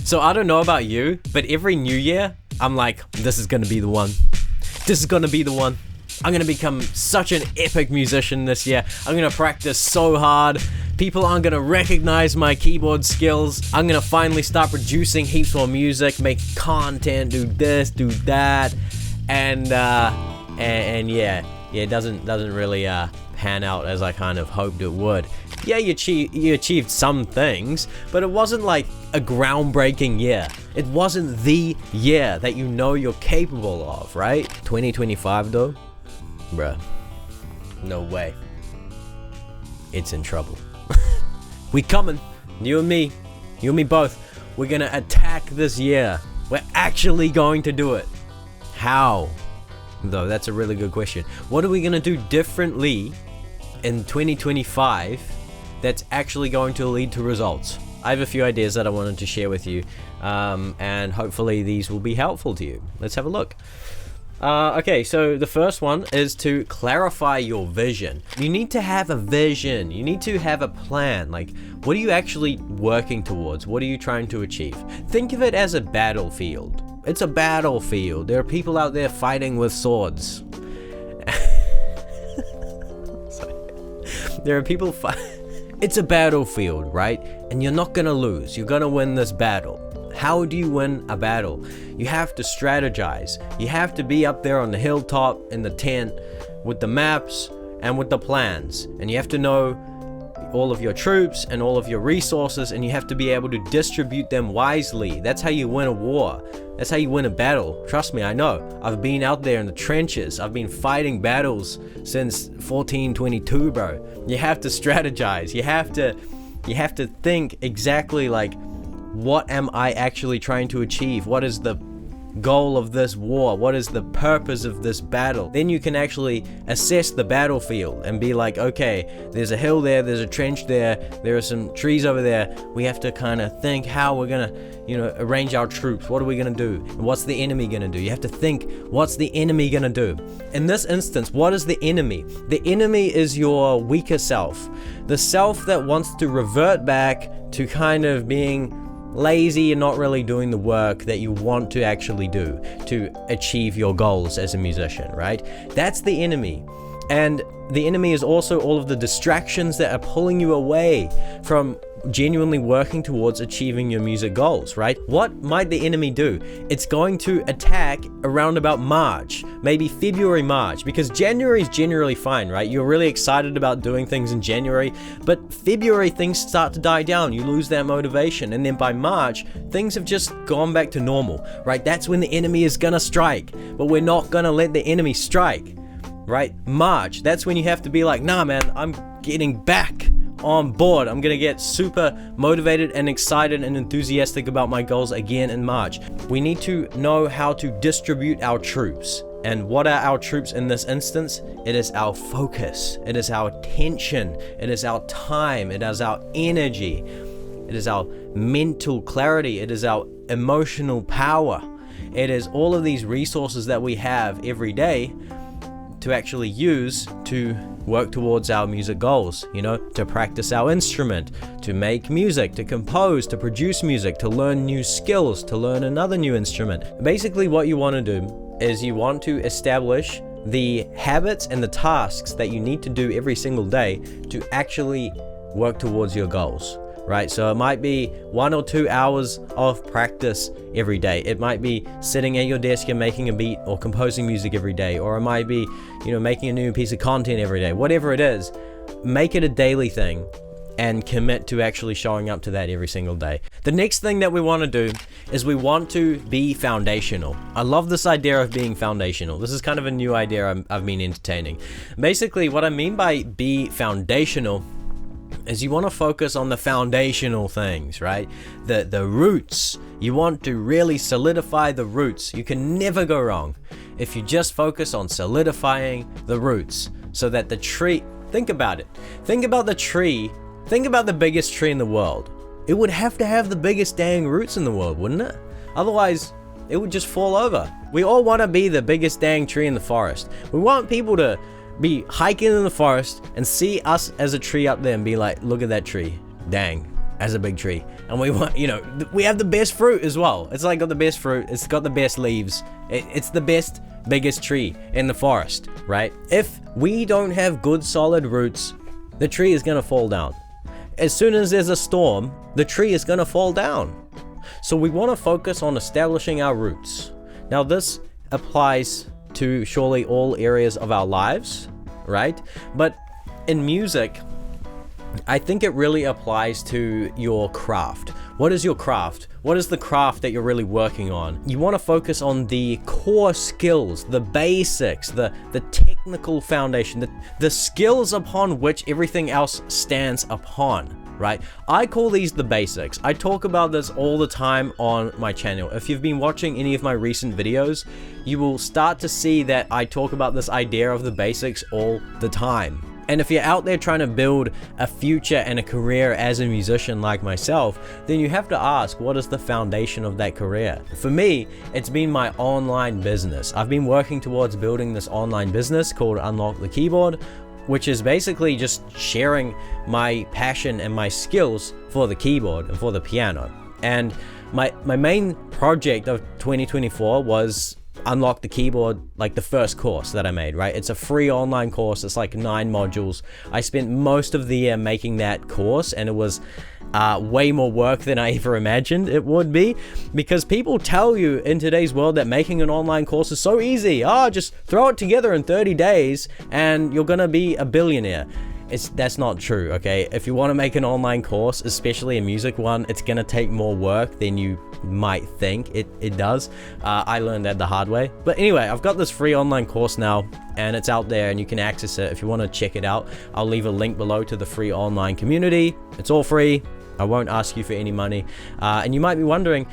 So I don't know about you, but every new year, I'm like, this is gonna be the one. This is gonna be the one. I'm gonna become such an epic musician this year. I'm gonna practice so hard. People aren't gonna recognize my keyboard skills. I'm gonna finally start producing heaps more music, make content, do this, do that, and yeah, it doesn't really pan out as I kind of hoped it would. Yeah, you achieved some things, but it wasn't like a groundbreaking year. It wasn't the year that you know you're capable of, right? 2025 though, bruh, no way. It's in trouble. We coming, you and me both. We're gonna attack this year. We're actually going to do it. How? Though, that's a really good question. What are we gonna do differently in 2025 that's actually going to lead to results? I have a few ideas that I wanted to share with you, and hopefully these will be helpful to you. Let's have a look. Okay, so the first one is to clarify your vision. You need to have a vision. You need to have a plan. Like, what are you actually working towards? What are you trying to achieve? Think of it as a battlefield. It's a battlefield. There are people out there fighting with swords. There are people It's a battlefield, right? And you're not gonna lose. You're gonna win this battle. How do you win a battle? You have to strategize. You have to be up there on the hilltop in the tent with the maps and with the plans. And you have to know all of your troops and all of your resources, and you have to be able to distribute them wisely. That's how you win a war. That's how you win a battle. Trust me, I know. I've been out there in the trenches. I've been fighting battles since 1422, bro. You have to strategize. You have to think exactly like, what am I actually trying to achieve? What is the goal of this war? What is the purpose of this battle? Then you can actually assess the battlefield and be like, okay, there's a hill there, there's a trench there, there are some trees over there. We have to kind of think how we're gonna, arrange our troops. What are we gonna do? And what's the enemy gonna do? You have to think, what's the enemy gonna do? In this instance, what is the enemy? The enemy is your weaker self. The self that wants to revert back to kind of being lazy and not really doing the work that you want to actually do to achieve your goals as a musician, right? That's the enemy. And the enemy is also all of the distractions that are pulling you away from genuinely working towards achieving your music goals, right? What might the enemy do? It's going to attack around about March, maybe February, March, because January is generally fine, right? You're really excited about doing things in January, but February things start to die down. You lose that motivation, and then by March, things have just gone back to normal, right? That's when the enemy is gonna strike, but we're not gonna let the enemy strike, right? March, that's when you have to be like, nah, man, I'm getting back on board. I'm gonna get super motivated and excited and enthusiastic about my goals again in March. We need to know how to distribute our troops. And what are our troops in this instance? It is our focus. It is our attention. It is our time. It is our energy. It is our mental clarity. It is our emotional power. It is all of these resources that we have every day to actually use to work towards our music goals, to practice our instrument, to make music, to compose, to produce music, to learn new skills, to learn another new instrument. Basically, what you want to do is you want to establish the habits and the tasks that you need to do every single day to actually work towards your goals. Right? So it might be 1 or 2 hours of practice every day. It might be sitting at your desk and making a beat or composing music every day. Or it might be, making a new piece of content every day. Whatever it is, make it a daily thing and commit to actually showing up to that every single day. The next thing that we want to do is we want to be foundational. I love this idea of being foundational. This is kind of a new idea I've been entertaining. Basically, what I mean by be foundational is you want to focus on the foundational things, right? The roots. You want to really solidify the roots. You can never go wrong if you just focus on solidifying the roots so that the tree, think about it. Think about the tree. Think about the biggest tree in the world. It would have to have the biggest dang roots in the world, wouldn't it? Otherwise, it would just fall over. We all want to be the biggest dang tree in the forest. We want people to be hiking in the forest and see us as a tree up there and be like, look at that tree. Dang, as a big tree, and we want, we have the best fruit as well. It's like got the best fruit, it's got the best leaves, it's the best, biggest tree in the forest, right? If we don't have good solid roots, the tree is gonna fall down. As soon as there's a storm, the tree is gonna fall down. So we want to focus on establishing our roots. Now this applies to surely all areas of our lives, right? But in music, I think it really applies to your craft. What is your craft? What is the craft that you're really working on? You want to focus on the core skills, the basics, the technical foundation, the skills upon which everything else stands upon, right? I call these the basics. I talk about this all the time on my channel. If you've been watching any of my recent videos, you will start to see that I talk about this idea of the basics all the time. And if you're out there trying to build a future and a career as a musician like myself, then you have to ask, what is the foundation of that career? For me, it's been my online business. I've been working towards building this online business called Unlock the Keyboard, which is basically just sharing my passion and my skills for the keyboard and for the piano. And my main project of 2024 was Unlock the Keyboard, like the first course that I made, right? It's a free online course. It's like 9 modules. I spent most of the year making that course, and it was way more work than I ever imagined it would be, because people tell you in today's world that making an online course is so easy. Just throw it together in 30 days and you're gonna be a billionaire. That's not true, okay? If you want to make an online course, especially a music one, it's gonna take more work than you might think it does. I learned that the hard way. But anyway, I've got this free online course now, and it's out there and you can access it. If you want to check it out, I'll leave a link below to the free online community. It's all free. I won't ask you for any money. And you might be wondering,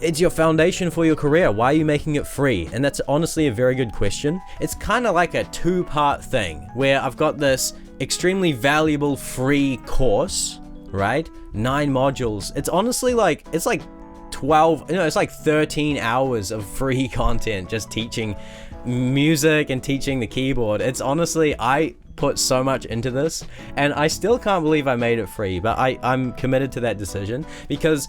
it's your foundation for your career. Why are you making it free? And that's honestly a very good question. It's kind of like a 2-part thing where I've got this extremely valuable free course, right? 9 modules. It's honestly like, it's like 12, it's like 13 hours of free content just teaching music and teaching the keyboard. It's honestly, I put so much into this and I still can't believe I made it free, but I'm committed to that decision, because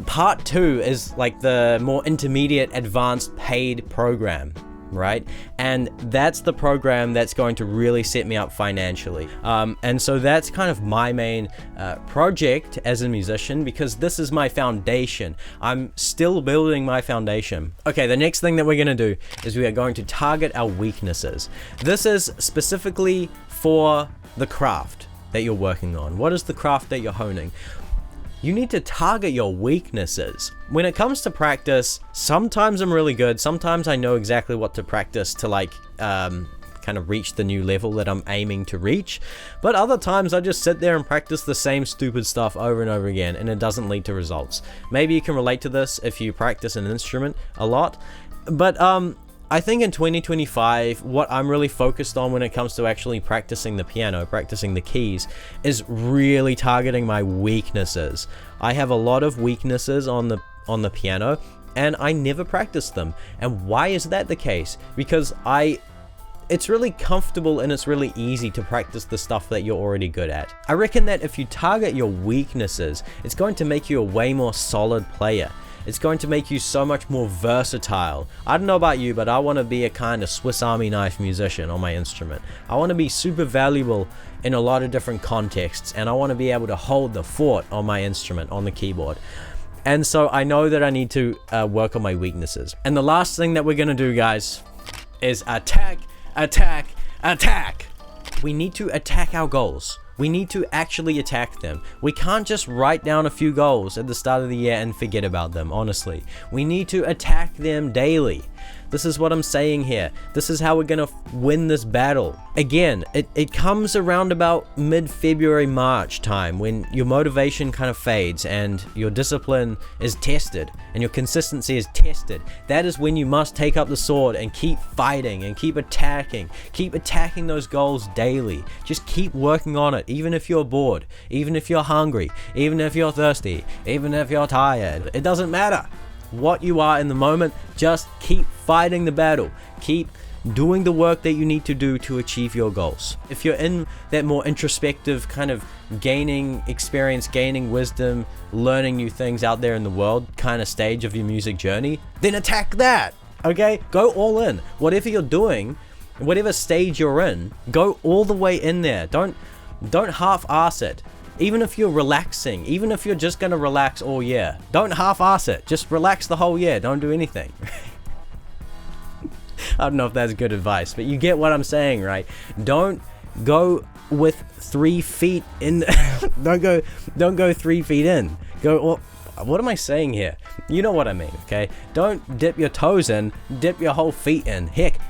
part 2 is like the more intermediate advanced paid program, right? And that's the program that's going to really set me up financially. And so that's kind of my main project as a musician, because this is my foundation. I'm still building my foundation. Okay, the next thing that we're gonna do is we are going to target our weaknesses. This is specifically for the craft that you're working on. What is the craft that you're honing? You need to target your weaknesses. When it comes to practice, sometimes I'm really good. Sometimes I know exactly what to practice to kind of reach the new level that I'm aiming to reach. But other times I just sit there and practice the same stupid stuff over and over again, and it doesn't lead to results. Maybe you can relate to this if you practice an instrument a lot. But I think in 2025, what I'm really focused on when it comes to actually practicing the piano, practicing the keys, is really targeting my weaknesses. I have a lot of weaknesses on the piano, and I never practice them. And why is that the case? Because it's really comfortable and it's really easy to practice the stuff that you're already good at. I reckon that if you target your weaknesses, it's going to make you a way more solid player. It's going to make you so much more versatile. I don't know about you, but I want to be a kind of Swiss Army knife musician on my instrument. I want to be super valuable in a lot of different contexts, and I want to be able to hold the fort on my instrument, on the keyboard. And so I know that I need to work on my weaknesses. And the last thing that we're going to do, guys, is attack, attack, attack. We need to attack our goals. We need to actually attack them. We can't just write down a few goals at the start of the year and forget about them, honestly. We need to attack them daily. This is what I'm saying here. This is how we're gonna win this battle. Again, it comes around about mid-February, March time, when your motivation kind of fades and your discipline is tested and your consistency is tested. That is when you must take up the sword and keep fighting and keep attacking those goals daily. Just keep working on it, even if you're bored, even if you're hungry, even if you're thirsty, even if you're tired. It doesn't matter what you are in the moment. Just keep fighting the battle. Keep doing the work that you need to do to achieve your goals. If you're in that more introspective kind of gaining experience, gaining wisdom, learning new things out there in the world kind of stage of your music journey, then attack that. Okay, go all in. Whatever you're doing, whatever stage you're in, go all the way in there. Don't half-ass it. Even if you're relaxing, even if you're just gonna relax all year, don't half-ass it. Just relax the whole year. Don't do anything. I don't know if that's good advice, but you get what I'm saying, right? Don't go with 3 feet in. Don't go 3 feet in. Go. Well, what am I saying here? You know what I mean, okay? Don't dip your toes in, dip your whole feet in. Heck,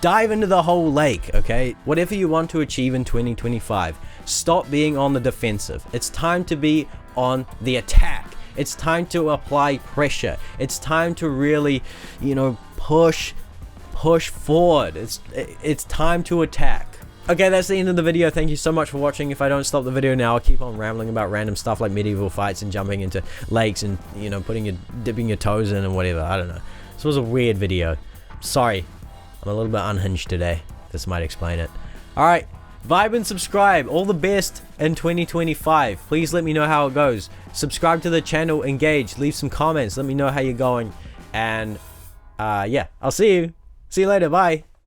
dive into the whole lake, okay? Whatever you want to achieve in 2025, stop being on the defensive. It's time to be on the attack. It's time to apply pressure. It's time to really, push forward. It's time to attack. Okay, that's the end of the video. Thank you so much for watching. If I don't stop the video now, I'll keep on rambling about random stuff like medieval fights and jumping into lakes and, dipping your toes in and whatever. I don't know. This was a weird video. Sorry. I'm a little bit unhinged today. This might explain it. Alright, vibe and subscribe. All the best in 2025. Please let me know how it goes. Subscribe to the channel, engage, leave some comments. Let me know how you're going. And, yeah, I'll see you. See you later. Bye.